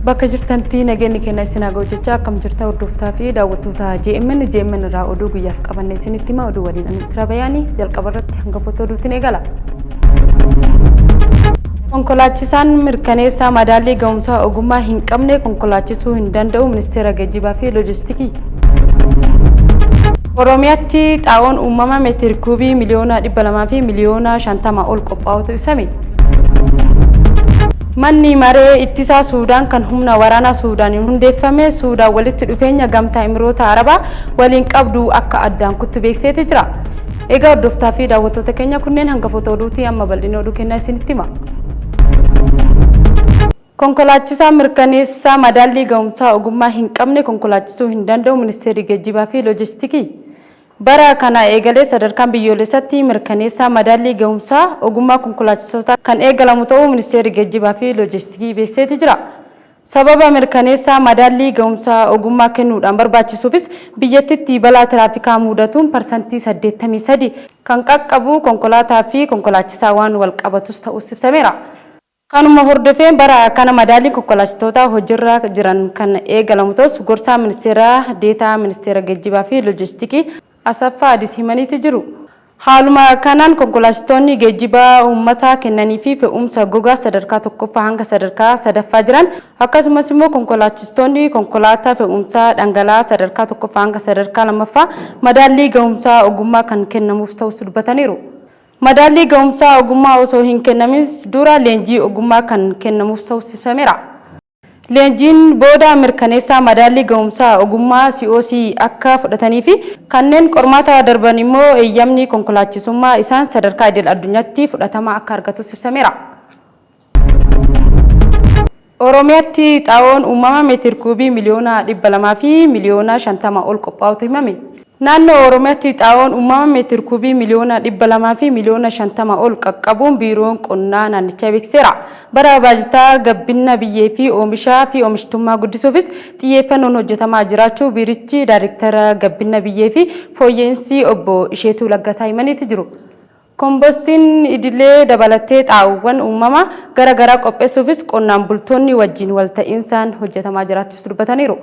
Bakka jirtantti nageenyi keenya isin haa ga'u jecha akkam jirta hordoftaa fi daawwattoota JMN irraa oduu guyyaaf qabannee isinitti hima oduu waliin ani Israa Bayaanii jalqaba irratti hangafoota oduutiin eegala. Konkolaachisaan mirkaneessaa madaallii ga'umsaa ogummaa hin qabne konkolaachisuu hin danda'u ministeera geejjibaa fi loojistiikii. Oromiyaatti xaa'oon uumama meetir kuubii miliyoona 200 fi miliyoona 50 ol qophaa'utu ibsame. Manni maree ittisaa Suudaan kan humna waraanaa Suudaaniin hundeeffame Suudaan walitti dhufeenya gamtaa Imiroota Arabaa waliin qabdu akka addaan kuttu beeksisee jira. Egaa hordoftaa fi daawwattoota keenya kunneen hangafoota oduutii amma bal'ina oduu kennaa isinitti hima. Konkolaachisaan mirkaneessaa madaallii ga'umsaa ogummaa hin qabne konkolaachisuu hin danda'u ministeerri geejjibaa fi loojistiikii. Bara kana eegalee sadarkaan biyyoolessaatti mirkaneessaa madaallii ga'umsaa ogummaa konkolaachisotaa kan eegalamu ta'uu ministeerri geejjibaa fi loojistiikii beeksisee jira. Sababa mirkaneessaa madaallii ga'umsaa ogummaa kennuudhaan barbaachisuufis biyyattiitti balaa tiraafikaa mudatuun parsantii 83 kan qaqqabu konkolaataa fi konkolaachisaa waan wal qabatus ta'us ibsameera. Kanuma hordofeen bara kana madaallii konkolaachistootaa hojiirra jiran kan eegalamu ta'us gorsaa ministeera deetaa ministeera geejjibaa fi loojistiikii Asaffaa Adis himaniiti jiru. Haaluma kanaan konkolaachistoonni geejjibaa uummataa kennanii fi fe'umsa gogaa sadarkaa tokkoffaa hanga sadarkaa sadaffaa jiran akkasumas immoo konkolaachistoonni konkolaataa fe'umsa dhangala'aa sadarkaa tokkoffaa hanga sadarkaa lammaffaa madaallii ga'umsaa ogummaa kan kennamuuf ta'us dubbataniiru. Madaallii ga'umsaa ogummaa osoo hin kennamis dura leenjii ogummaa kan kennamuuf ta'us ibsameera. Leenjiin booda mirkaneessaa madaallii ga'umsaa ogummaa COC akka fudhatanii fi kanneen qormaata darban immoo eeyyamni konkolaachisummaa isaan sadarkaa idil addunyaatti fudhatama akka argatus ibsameera. Oromiyaatti xaa'oon uumama meetir kuubii miliyoona 200 fi miliyoona 50 ol qophaa'utu himame. Naannoo Oromiyaatti xaa'oon uumama meetir kuubii miliyoona 200 fi miliyoona 50 ol qaqqabuun biiroon qonnaa naannichaa beeksiseera. Bara baajataa gabbina biyyee fi oomishaa fi oomishtummaa guddisuufis xiyyeeffannoon hojjetamaa jiraachuu biirichi daayireektara gabbina biyyee fi fooyya'insi obbo Isheetuu Laggasaa himaniiti jiru. Kompostiin idilee dabalatee xaa'oowwan uumamaa garaagaraa qopheessuufis qonnaan bultoonni wajjin wal ta'iinsaan hojjetamaa jiraachuus dubbataniiru.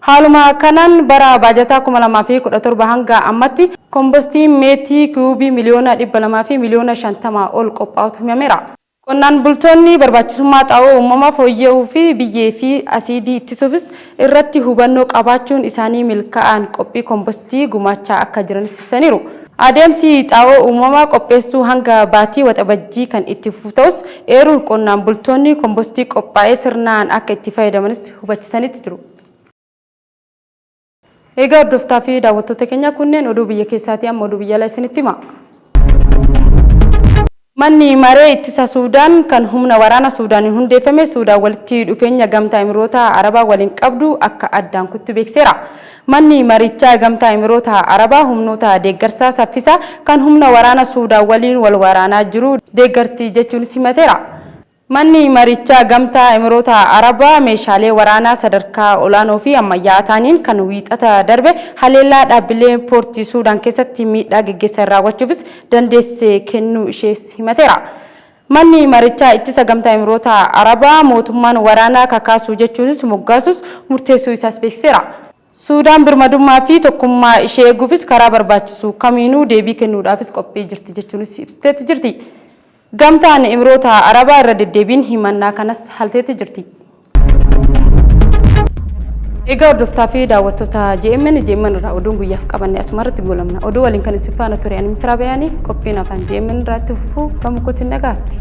Haaluma kanaan bara baajataa 2017 hanga ammatti kompostiin meetii kuubii miliyoona 200 fi miliyoona 50 ol qophaa'utu himameera. Qonnaan bultoonni barbaachisummaa xaa'oo uumamaa fooyya'uu fi biyyee fi asiidii ittisuufis irratti hubannoo qabaachuun isaanii milkaa'aan qophii kompostii gumaachaa akka jiranis ibsaniiru. Adeemsi xaa'oo uumamaa qopheessuu hanga baatii waxabajjii kan itti fufu ta'us eeruun qonnaan bultoonni kompostii qophaa'ee sirnaan akka itti fayyadamanis hubachisanitti jiru. Egaa hordoftaa fi daawwattoota keenya kunneen oduu biyya keessaatii amma oduu biyya alaa isinitti hima. Manni maree ittisa Suudaan kan humna waraanaa Suudaaniin hundeeffame Suudaan walitti dhufeenya gamtaa Imiroota Arabaa waliin qabdu akka addaan kuttu beeksiseera. Manni marichaa gamtaa Imiroota Arabaa humnoota deeggarsaa saffisaa kan humna waraanaa Suudaan waliin wal waraanaa jiru deeggartii jechuun simateera. Manni marichaa gamtaa Imiroota Arabaa meeshaalee waraanaa sadarkaa olaanoo fi ammayyaa ta'aniin kan wiixata darbe haleellaa dhaabbilee poortii Suudaan keessatti miidhaa gaggeessan raawwachuufis dandeessee kennuu ishees himateera. Manni marichaa ittisa gamtaa Imiroota Arabaa mootummaan waraanaa kakaasuu jechuunis moggaasus murteessuu isaas beeksiseera. Suudaan birmadummaa fi tokkummaa ishee eeguufis karaa barbaachisu kamiinuu deebii kennuudhaafis qophii jirti jechuunis ibsiteetti jirti. Gamtaan Imiroota Arabaa irra deddeebiin himannaa kanas halteetti jirti. Egaa hordoftaa fi daawwattoota JMN irraa oduun guyyaaf qabanne asumarratti goolabna. Oduu waliin kan isin faana ture ani Israa Bayaanii qophiin afaan JMN irratti fufuu gamuutti nagaatti.